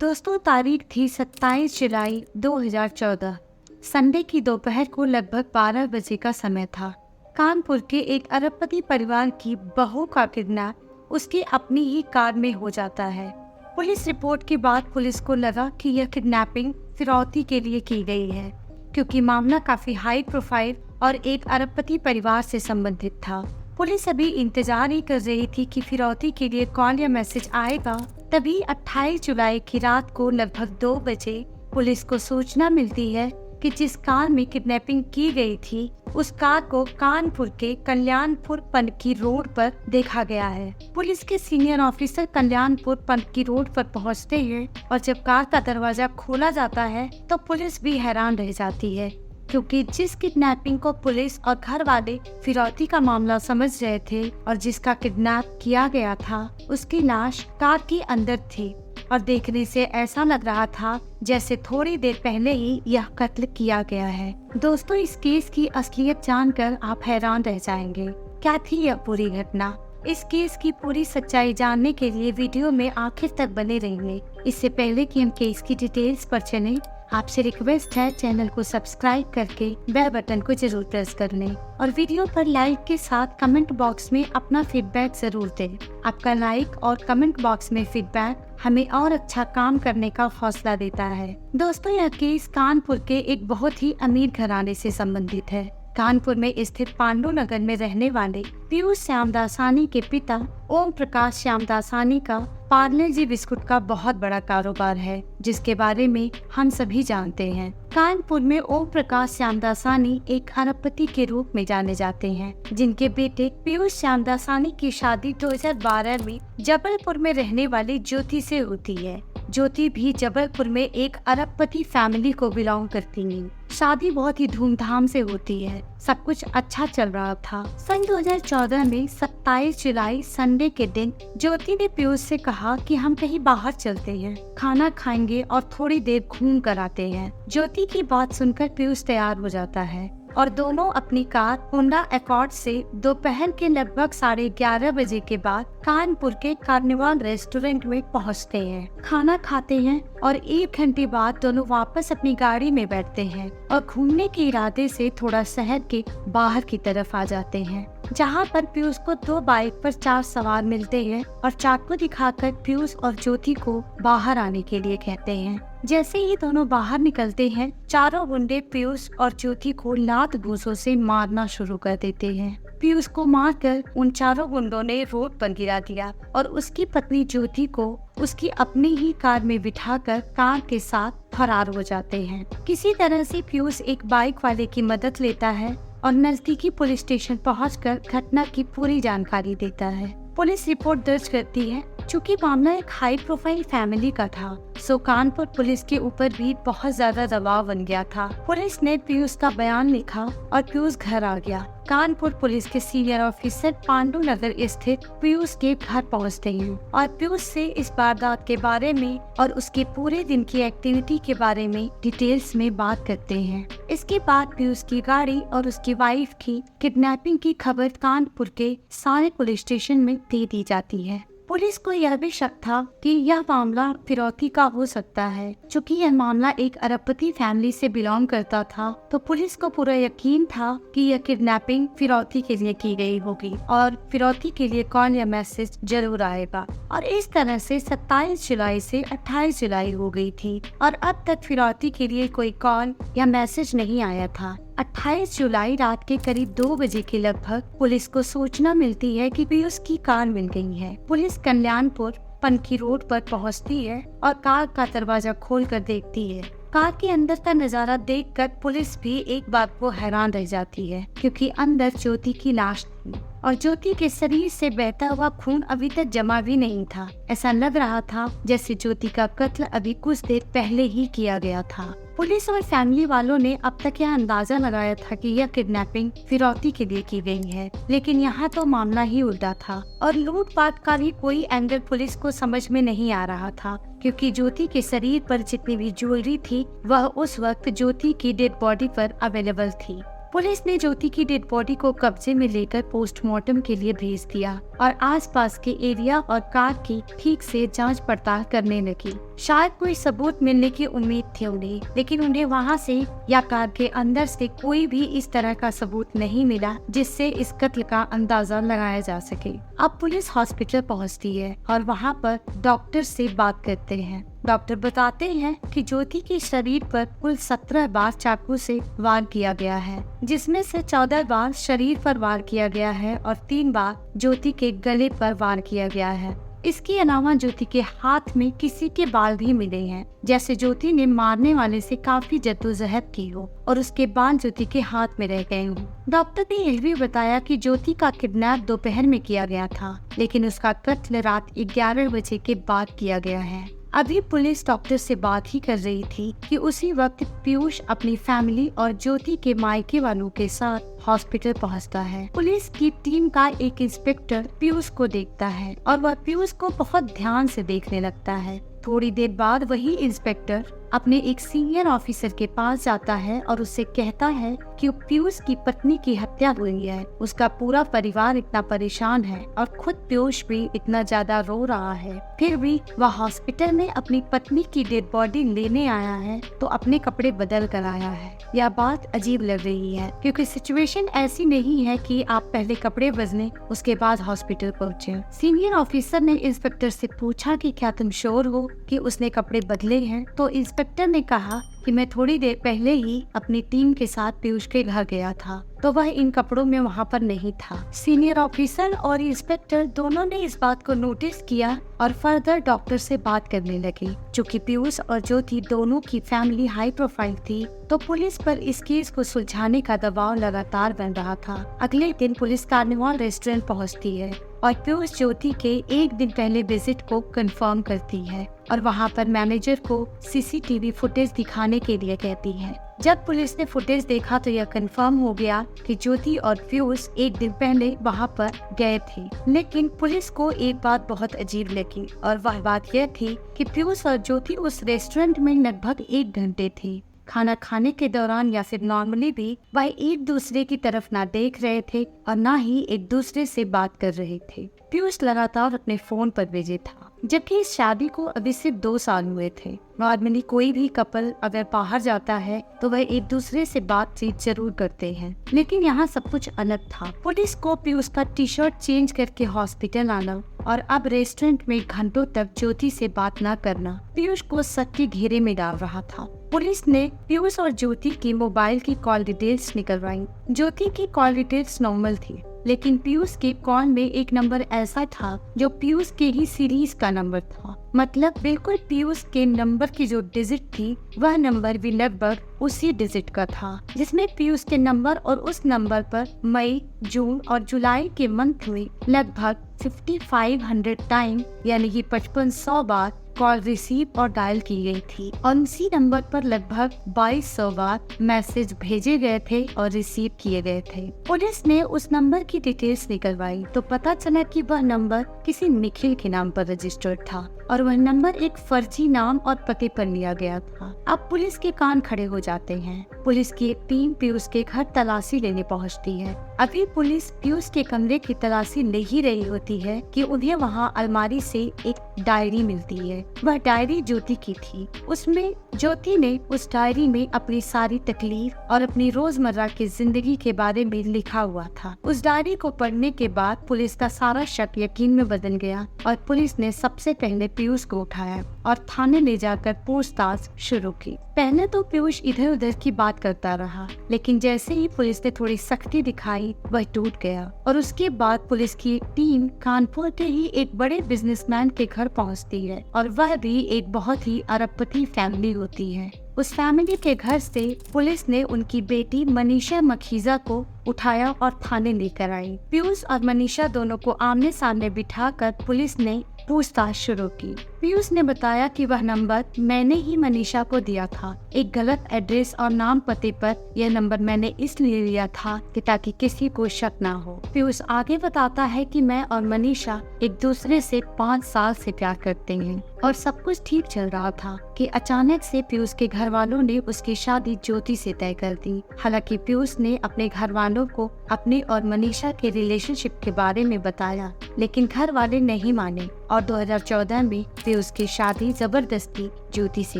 दोस्तों, तारीख थी 27 जुलाई 2014। संडे की दोपहर को लगभग 12 बजे का समय था। कानपुर के एक अरबपति परिवार की बहू का किडनैप उसकी अपनी ही कार में हो जाता है। पुलिस रिपोर्ट के बाद पुलिस को लगा कि यह किडनैपिंग फिरौती के लिए की गई है, क्योंकि मामला काफी हाई प्रोफाइल और एक अरबपति परिवार से संबंधित था। पुलिस अभी इंतजार ही कर रही थी कि फिरौती के लिए कॉल या मैसेज आएगा। तभी 28 जुलाई की रात को लगभग 2 बजे पुलिस को सूचना मिलती है कि जिस कार में किडनैपिंग की गई थी उस कार को कानपुर के कल्याणपुर पनकी रोड पर देखा गया है। पुलिस के senior officer Kalyanpur Panki road पर पहुंचते हैं और जब कार का दरवाजा खोला जाता है तो पुलिस भी हैरान रह जाती है, क्योंकि जिस किडनैपिंग को पुलिस और घर वाले फिरौती का मामला समझ रहे थे और जिसका किडनैप किया गया था उसकी लाश कार के अंदर थी और देखने से ऐसा लग रहा था जैसे थोड़ी देर पहले ही यह कत्ल किया गया है। दोस्तों, इस केस की असलियत जानकर आप हैरान रह जाएंगे। क्या थी यह पूरी घटना? इस केस की पूरी सच्चाई जानने के लिए वीडियो में आखिर तक बने रहिए। इससे पहले कि हम केस की डिटेल्स पर चलें, आपसे रिक्वेस्ट है चैनल को सब्सक्राइब करके बेल बटन को जरूर प्रेस कर लें और वीडियो पर लाइक के साथ कमेंट बॉक्स में अपना फीडबैक जरूर दें। आपका लाइक और कमेंट बॉक्स में फीडबैक हमें और अच्छा काम करने का हौसला देता है। दोस्तों, यह केस कानपुर के एक बहुत ही अमीर घराने से संबंधित है। कानपुर में स्थित पांडु नगर में रहने वाले पीयूष श्यामदासानी के पिता ओम प्रकाश श्यामदासानी का पार्ले जी बिस्कुट का बहुत बड़ा कारोबार है, जिसके बारे में हम सभी जानते हैं। कानपुर में ओम प्रकाश श्यामदासानी एक अरबपति के रूप में जाने जाते हैं, जिनके बेटे पीयूष श्यामदासानी की शादी 2012 में जबलपुर में रहने वाली ज्योति से होती है। ज्योति भी जबलपुर में एक अरबपति फैमिली को बिलोंग करती है। शादी बहुत ही धूमधाम से होती है। सब कुछ अच्छा चल रहा था। सन 2014 में 27 जुलाई संडे के दिन ज्योति ने पीयूष से कहा कि हम कहीं बाहर चलते हैं, खाना खाएंगे और थोड़ी देर घूम कर आते हैं। ज्योति की बात सुनकर पीयूष तैयार हो जाता है और दोनों अपनी कार होंडा अकॉर्ड से दोपहर के लगभग 11:30 बजे के बाद कानपुर के कार्निवाल रेस्टोरेंट में पहुंचते हैं, खाना खाते हैं और 1 घंटे बाद दोनों वापस अपनी गाड़ी में बैठते हैं और घूमने के इरादे से थोड़ा शहर के बाहर की तरफ आ जाते हैं, जहां पर पीयूष को 2 बाइक पर 4 सवार मिलते हैं और चाकू दिखाकर पीयूष और ज्योति को बाहर आने के लिए कहते हैं। जैसे ही दोनों बाहर निकलते हैं, चारों गुंडे पीयूष और ज्योति को लात घूंसों से मारना शुरू कर देते हैं। पीयूष को मारकर उन चारों गुंडों ने रोड पर गिरा दिया और उसकी पत्नी ज्योति को उसकी अपनी ही कार में बिठाकर कार के साथ फरार हो जाते हैं। किसी तरह से पीयूष एक बाइक वाले की मदद लेता है और नजदीकी पुलिस स्टेशन पहुंचकर घटना की पूरी जानकारी देता है। पुलिस रिपोर्ट दर्ज करती है। चूँकि मामला एक हाई प्रोफाइल फैमिली का था, सो कानपुर पुलिस के ऊपर भी बहुत ज्यादा दबाव बन गया था। पुलिस ने पीयूष का बयान लिखा और पीयूष घर आ गया। कानपुर पुलिस के सीनियर ऑफिसर पांडु नगर स्थित पीयूष के घर पहुंचते हैं और पीयूष से इस वारदात के बारे में और उसके पूरे दिन की एक्टिविटी के बारे में डिटेल्स में बात करते हैं। इसके बाद पीयूष की गाड़ी और उसकी वाइफ की किडनैपिंग की खबर कानपुर के सारे पुलिस स्टेशन में दे दी जाती है। पुलिस को यह भी शक था कि यह मामला फिरौती का हो सकता है। चूँकि यह मामला एक अरबपति फैमिली से बिलोंग करता था, तो पुलिस को पूरा यकीन था कि यह किडनैपिंग फिरौती के लिए की गई होगी और फिरौती के लिए कॉल या मैसेज जरूर आएगा। और इस तरह से 27 जुलाई से 28 जुलाई हो गई थी और अब तक फिरौती के लिए कोई कॉल या मैसेज नहीं आया था। 28 जुलाई रात के करीब 2 बजे के लगभग पुलिस को सूचना मिलती है कि पीयूष की कार मिल गई है। पुलिस कल्याणपुर पनकी रोड पर पहुंचती है और कार का दरवाजा खोलकर देखती है। कार के अंदर का नजारा देखकर पुलिस भी एक बात को हैरान रह जाती है, क्योंकि अंदर ज्योति की लाश थी और ज्योति के शरीर से बहता हुआ खून अभी तक जमा भी नहीं था। ऐसा लग रहा था जैसे ज्योति का कत्ल अभी कुछ देर पहले ही किया गया था। पुलिस और फैमिली वालों ने अब तक यह अंदाजा लगाया था कि यह किडनैपिंग फिरौती के लिए की गई है, लेकिन यहाँ तो मामला ही उल्टा था और लूटपाट का भी कोई एंगल पुलिस को समझ में नहीं आ रहा था, क्योंकि ज्योति के शरीर पर जितनी भी ज्वेलरी थी वह उस वक्त ज्योति की डेड बॉडी पर अवेलेबल थी। पुलिस ने ज्योति की डेड बॉडी को कब्जे में लेकर पोस्टमार्टम के लिए भेज दिया और आसपास के एरिया और कार की ठीक से जांच पड़ताल करने लगी। शायद कोई सबूत मिलने की उम्मीद थी उन्हें, लेकिन उन्हें वहां से या कार के अंदर से कोई भी इस तरह का सबूत नहीं मिला जिससे इस कत्ल का अंदाजा लगाया जा सके। अब पुलिस हॉस्पिटल पहुंचती है और वहां पर डॉक्टर से बात करते हैं। डॉक्टर बताते हैं कि ज्योति के शरीर पर कुल 17 बार चाकू से वार किया गया है, जिसमें से 14 बार शरीर पर वार किया गया है और 3 बार ज्योति के गले पर वार किया गया है। इसके अलावा ज्योति के हाथ में किसी के बाल भी मिले हैं, जैसे ज्योति ने मारने वाले से काफी जद्दोजहद की हो और उसके बाल ज्योति के हाथ में रह गए हों। डॉक्टर ने यह भी बताया कि ज्योति का किडनैप दोपहर में किया गया था, लेकिन उसका कत्ल रात 11 बजे के बाद किया गया है। अभी पुलिस डॉक्टर से बात ही कर रही थी कि उसी वक्त पीयूष अपनी फैमिली और ज्योति के मायके वालों के साथ हॉस्पिटल पहुंचता है। पुलिस की टीम का एक इंस्पेक्टर पीयूष को देखता है और वह पीयूष को बहुत ध्यान से देखने लगता है। थोड़ी देर बाद वही इंस्पेक्टर अपने एक सीनियर ऑफिसर के पास जाता है और उससे कहता है कि पीयूष की पत्नी की हत्या हुई है। उसका पूरा परिवार इतना परेशान है और खुद पीयूष भी इतना ज्यादा रो रहा है, फिर भी वह हॉस्पिटल में अपनी पत्नी की डेड बॉडी लेने आया है तो अपने कपड़े बदल कर आया है। यह बात अजीब लग रही है क्योंकि सिचुएशन ऐसी नहीं है कि आप पहले कपड़े बदलें उसके बाद हॉस्पिटल पहुँचे। सीनियर ऑफिसर ने इंस्पेक्टर से पूछा कि क्या तुम श्योर हो कि उसने कपड़े बदले हैं? तो इंस्पेक्टर ने कहा कि मैं थोड़ी देर पहले ही अपनी टीम के साथ पीयूष के घर गया था, तो वह इन कपड़ों में वहाँ पर नहीं था। सीनियर ऑफिसर और इंस्पेक्टर दोनों ने इस बात को नोटिस किया और फर्दर डॉक्टर से बात करने लगे। चूँकि पीयूष और ज्योति दोनों की फैमिली हाई प्रोफाइल थी, तो पुलिस पर इस केस को सुलझाने का दबाव लगातार बन रहा था। अगले दिन पुलिस कार्निवाल रेस्टोरेंट पहुँचती है और पीयूष ज्योति के एक दिन पहले विजिट को कंफर्म करती है और वहां पर मैनेजर को सीसीटीवी फुटेज दिखाने के लिए कहती है। जब पुलिस ने फुटेज देखा तो यह कंफर्म हो गया कि ज्योति और पीयूष एक दिन पहले वहां पर गए थे, लेकिन पुलिस को एक बात बहुत अजीब लगी और वह बात यह थी कि पीयूष और ज्योति उस रेस्टोरेंट में लगभग 1 घंटे थे। खाना खाने के दौरान या फिर नॉर्मली भी वह एक दूसरे की तरफ ना देख रहे थे और ना ही एक दूसरे से बात कर रहे थे। पीयूष लगातार अपने फोन पर बिजी था, जबकि इस शादी को अभी सिर्फ 2 साल हुए थे। नॉर्मली कोई भी कपल अगर बाहर जाता है तो वह एक दूसरे से बातचीत जरूर करते हैं, लेकिन यहाँ सब कुछ अलग था। पुलिस को पीयूष का टी-शर्ट चेंज करके हॉस्पिटल आना और अब रेस्टोरेंट में घंटों तक ज्योति से बात न करना पीयूष को शक के घेरे में डाल रहा था। पुलिस ने पीयूष और ज्योति की मोबाइल की कॉल डिटेल्स निकलवाई। ज्योति की कॉल डिटेल्स नॉर्मल थी, लेकिन पीयूष के कॉल में एक नंबर ऐसा था जो पीयूष के ही सीरीज का नंबर था। मतलब बिल्कुल पीयूष के नंबर की जो डिजिट थी वह नंबर भी लगभग उसी डिजिट का था, जिसमें पीयूष के नंबर और उस नंबर पर मई, जून और जुलाई के मंथ में लगभग 5500 टाइम यानी कि 5500 बार कॉल रिसीव और डायल की गई थी और उसी नंबर पर लगभग 2200 बार मैसेज भेजे गए थे और रिसीव किए गए थे। पुलिस ने उस नंबर की डिटेल्स निकलवाई तो पता चला कि वह नंबर किसी निखिल के नाम पर रजिस्टर्ड था और वह नंबर एक फर्जी नाम और पते पर लिया गया था। अब पुलिस के कान खड़े हो जाते हैं। पुलिस की एक टीम पीयूष के घर तलाशी लेने पहुंचती है। अभी पुलिस पीयूष के कमरे की तलाशी ले ही रही होती है कि उन्हें वहां अलमारी से एक डायरी मिलती है। वह डायरी ज्योति की थी। उसमें ज्योति ने उस डायरी में अपनी सारी तकलीफ और अपनी रोजमर्रा की जिंदगी के बारे में लिखा हुआ था। उस डायरी को पढ़ने के बाद पुलिस का सारा शक यकीन में बदल गया और पुलिस ने सबसे पहले पीयूष को उठाया और थाने ले जाकर पूछताछ शुरू की। पहले तो पीयूष इधर उधर की बात करता रहा, लेकिन जैसे ही पुलिस ने थोड़ी सख्ती दिखाई वह टूट गया और उसके बाद पुलिस की टीम कानपुर के ही एक बड़े बिजनेसमैन के घर पहुंचती है और वह भी एक बहुत ही अरबपति फैमिली होती है। उस फैमिली के घर से पुलिस ने उनकी बेटी मनीषा मखीजा को उठाया और थाने लेकर आई। पीयूष और मनीषा दोनों को आमने सामने बिठाकर पुलिस ने पूछताछ शुरू की। पीयूष ने बताया कि वह नंबर मैंने ही मनीषा को दिया था। एक गलत एड्रेस और नाम पते पर यह नंबर मैंने इसलिए लिया था कि ताकि किसी को शक ना हो। पीयूष आगे बताता है कि मैं और मनीषा एक दूसरे से 5 साल से प्यार करते हैं और सब कुछ ठीक चल रहा था कि अचानक से पीयूष के घर वालों ने उसकी शादी ज्योति से तय कर दी। हालांकि पीयूष ने अपने घर वालों को अपने और मनीषा के रिलेशनशिप के बारे में बताया, लेकिन घर वाले नहीं माने और 2014 में पीयूष की शादी जबरदस्ती ज्योति से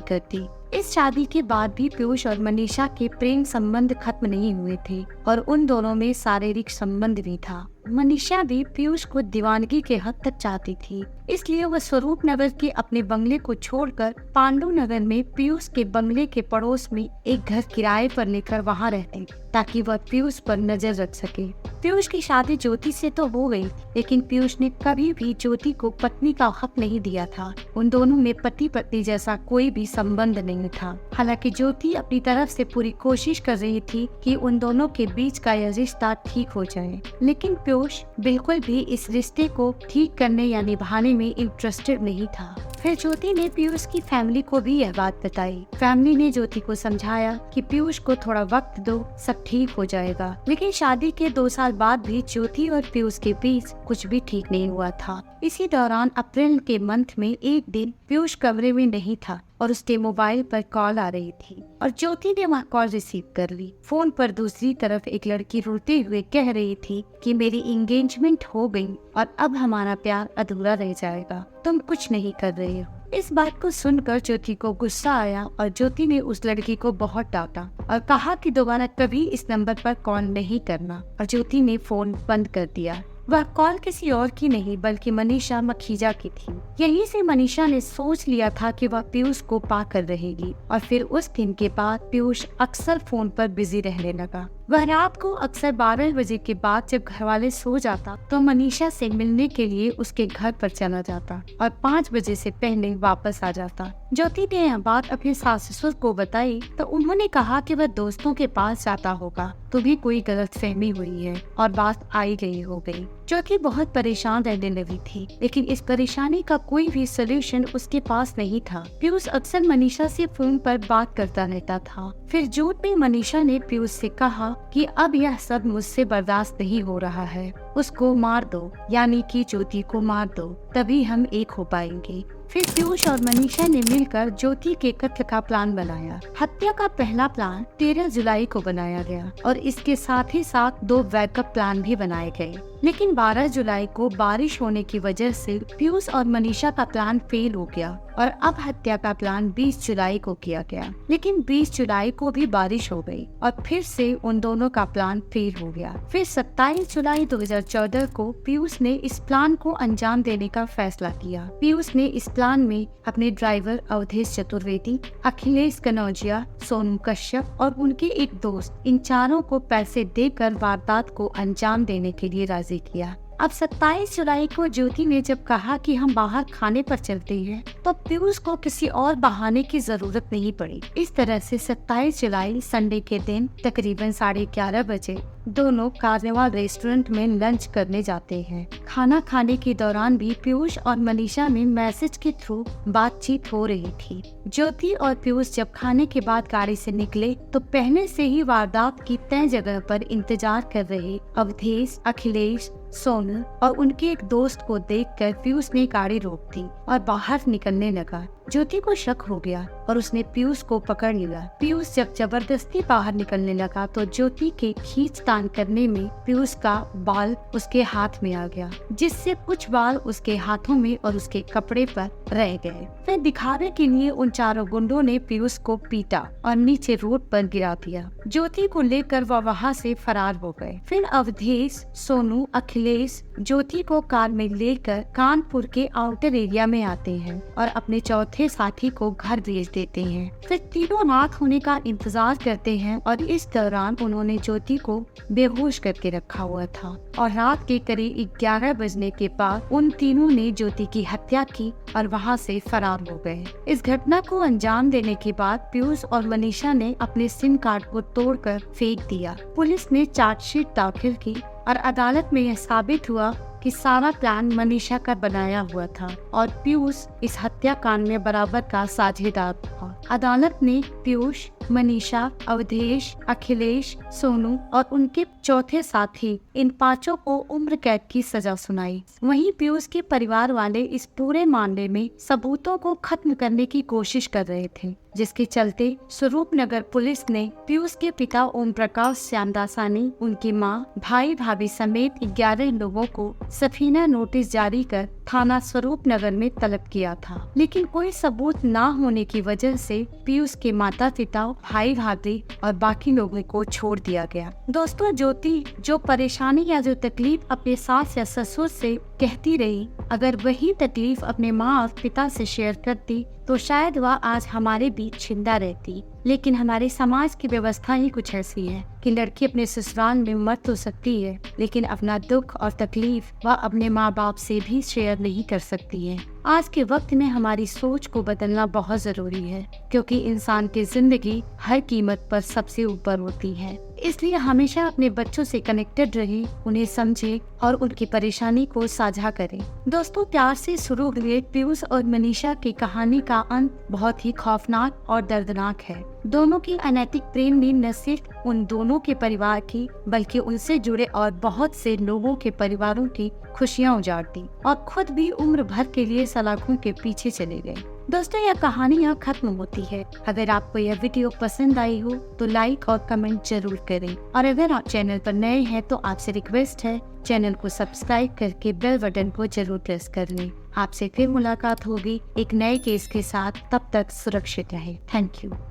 कर दी। इस शादी के बाद भी पीयूष और मनीषा के प्रेम संबंध खत्म नहीं हुए थे और उन दोनों में शारीरिक संबंध भी था। मनीषा भी पीयूष को दीवानगी के हद तक चाहती थी, इसलिए वह स्वरूप नगर के अपने बंगले को छोड़कर पांडु नगर में पीयूष के बंगले के पड़ोस में एक घर किराए पर लेकर वहां रहती ताकि वह पीयूष पर नजर रख सके। पीयूष की शादी ज्योति से तो हो गई, लेकिन पीयूष ने कभी भी ज्योति को पत्नी का हक नहीं दिया था। उन दोनों में पति पत्नी जैसा कोई भी संबंध नहीं था। हालांकि ज्योति अपनी तरफ से पूरी कोशिश कर रही थी कि उन दोनों के बीच का यह रिश्ता ठीक हो जाए, लेकिन पीयूष बिल्कुल भी इस रिश्ते को ठीक करने या निभाने में इंटरेस्टेड नहीं था। फिर ज्योति ने पीयूष की फैमिली को भी यह बात बताई। फैमिली ने ज्योति को समझाया कि पीयूष को थोड़ा वक्त दो, सब ठीक हो जाएगा। लेकिन शादी के 2 साल बाद भी ज्योति और पीयूष के बीच कुछ भी ठीक नहीं हुआ था। इसी दौरान अप्रैल के मंथ में एक दिन पीयूष कमरे में नहीं था और उसके मोबाइल पर कॉल आ रही थी और ज्योति ने वह कॉल रिसीव कर ली। फोन पर दूसरी तरफ एक लड़की रोते हुए कह रही थी कि मेरी एंगेजमेंट हो गई और अब हमारा प्यार अधूरा रह जाएगा, तुम कुछ नहीं कर रही हो। इस बात को सुनकर ज्योति को गुस्सा आया और ज्योति ने उस लड़की को बहुत डांटा और कहा कि दोबारा कभी इस नंबर पर कॉल नहीं करना, और ज्योति ने फोन बंद कर दिया। वह कॉल किसी और की नहीं बल्कि मनीषा मखीजा की थी। यहीं से मनीषा ने सोच लिया था कि वह पीयूष को पाकर रहेगी और फिर उस दिन के बाद पीयूष अक्सर फोन पर बिजी रहने लगा। वह रात को अक्सर 12 बजे के बाद जब घरवाले सो जाता तो मनीषा से मिलने के लिए उसके घर पर चला जाता और 5 बजे से पहले वापस आ जाता। ज्योति ने यह बात अपने सास ससुर को बताई तो उन्होंने कहा कि वह दोस्तों के पास जाता होगा, तो भी कोई गलतफहमी हुई है और बात आई गई हो गई। ज्योति बहुत परेशान रहने लगी थी, लेकिन इस परेशानी का कोई भी सोल्यूशन उसके पास नहीं था। पीयूष अक्सर मनीषा से फोन पर बात करता रहता था। फिर झूठ में मनीषा ने पीयूष से कहा कि अब यह सब मुझसे बर्दाश्त नहीं हो रहा है, उसको मार दो, यानी कि ज्योति को मार दो, तभी हम एक हो पाएंगे। फिर पीयूष और मनीषा ने मिलकर ज्योति के कत्ल का प्लान बनाया। हत्या का पहला प्लान 13 जुलाई को बनाया गया और इसके साथ ही साथ 2 बैकअप प्लान भी बनाए गए, लेकिन 12 जुलाई को बारिश होने की वजह से पीयूष और मनीषा का प्लान फेल हो गया और अब हत्या का प्लान 20 जुलाई को किया गया। लेकिन 20 जुलाई को भी बारिश हो गई और फिर से उन दोनों का प्लान फेल हो गया। फिर 27 जुलाई 2014 को पीयूष ने इस प्लान को अंजाम देने का फैसला किया। पीयूष ने इस प्लान में अपने ड्राइवर अवधेश चतुर्वेदी, अखिलेश कनौजिया, सोनू कश्यप और उनके एक दोस्त, इन चारों को पैसे देकर वारदात को अंजाम देने के लिए राजी किया। अब 27 जुलाई को ज्योति ने जब कहा कि हम बाहर खाने पर चलते हैं, तो पीयूष को किसी और बहाने की जरूरत नहीं पड़ी। इस तरह से 27 जुलाई संडे के दिन तकरीबन 11:30 बजे दोनों कार्निवाल रेस्टोरेंट में लंच करने जाते हैं। खाना खाने के दौरान भी पीयूष और मनीषा में मैसेज के थ्रू बातचीत हो रही थी। ज्योति और पीयूष जब खाने के बाद गाड़ी से निकले तो पहले से ही वारदात की तय जगह पर इंतजार कर रहे अवधेश, अखिलेश, सोनू और उनके एक दोस्त को देखकर पीयूष ने गाड़ी रोक दी और बाहर निकलने लगा। ज्योति को शक हो गया और उसने पीयूष को पकड़ लिया। पीयूष जब जबरदस्ती बाहर निकलने लगा तो ज्योति के खींचतान करने में पीयूष का बाल उसके हाथ में आ गया, जिससे कुछ बाल उसके हाथों में और उसके कपड़े पर रह गए। फिर दिखावे के लिए उन चारों गुंडों ने पीयूष को पीटा और नीचे रोड पर गिरा दिया। ज्योति को लेकर वह वहाँ से फरार हो गए। फिर अवधेश, सोनू, अखिलेश ज्योति को कार में लेकर कानपुर के आउटर एरिया में आते हैं और अपने चौथे साथी को घर भेज देते हैं। फिर तीनों रात होने का इंतजार करते हैं और इस दौरान उन्होंने ज्योति को बेहोश करके रखा हुआ था और रात के करीब 11 बजने के बाद उन तीनों ने ज्योति की हत्या की और वहां से फरार हो गए। इस घटना को अंजाम देने के बाद पीयूष और मनीषा ने अपने सिम कार्ड को तोड़कर फेंक दिया। पुलिस ने चार्जशीट दाखिल की और अदालत में यह साबित हुआ कि सारा प्लान मनीषा का बनाया हुआ था और पीयूष इस हत्याकांड में बराबर का साझेदार था। अदालत ने पीयूष, मनीषा, अवधेश, अखिलेश, सोनू और उनके चौथे साथी इन पांचों को उम्र कैद की सजा सुनाई। वहीं पीयूष के परिवार वाले इस पूरे मामले में सबूतों को खत्म करने की कोशिश कर रहे थे, जिसके चलते स्वरूपनगर पुलिस ने पीयूष के पिता ओम प्रकाश श्यामदासानी, उनकी मां, भाई भाभी समेत 11 लोगों को सफीना नोटिस जारी कर थाना स्वरूपनगर में तलब किया था। लेकिन कोई सबूत न होने की वजह से पीयूष के माता पिता, भाई भाभी और बाकी लोगों को छोड़ दिया गया। दोस्तों, ज्योति जो परेशानी या जो तकलीफ अपने सास या ससुर से कहती रही, अगर वही तकलीफ अपने माँ और पिता से शेयर करती तो शायद वह आज हमारे बीच जिंदा रहती। लेकिन हमारे समाज की व्यवस्था ही कुछ ऐसी है कि लड़की अपने ससुराल में मर तो सकती है, लेकिन अपना दुख और तकलीफ वह अपने माँ बाप से भी शेयर नहीं कर सकती है। आज के वक्त में हमारी सोच को बदलना बहुत जरूरी है, क्योंकि इंसान की जिंदगी हर कीमत पर सबसे ऊपर होती है। इसलिए हमेशा अपने बच्चों से कनेक्टेड रहें, उन्हें समझें और उनकी परेशानी को साझा करें। दोस्तों, प्यार से शुरू हुए पीयूष और मनीषा की कहानी का अंत बहुत ही खौफनाक और दर्दनाक है। दोनों की अनैतिक प्रेम ने न सिर्फ उन दोनों के परिवार की, बल्कि उनसे जुड़े और बहुत से लोगों के परिवारों की खुशियां उजाड़ दी और खुद भी उम्र भर के लिए सलाखों के पीछे चले गए। दोस्तों, यह कहानी यहाँ खत्म होती है। अगर आपको यह वीडियो पसंद आई हो तो लाइक और कमेंट जरूर करें, और अगर आप चैनल पर नए हैं तो आपसे रिक्वेस्ट है चैनल को सब्सक्राइब करके बेल बटन को जरूर प्रेस कर लें। आपसे फिर मुलाकात होगी एक नए केस के साथ। तब तक सुरक्षित रहें। Thank you.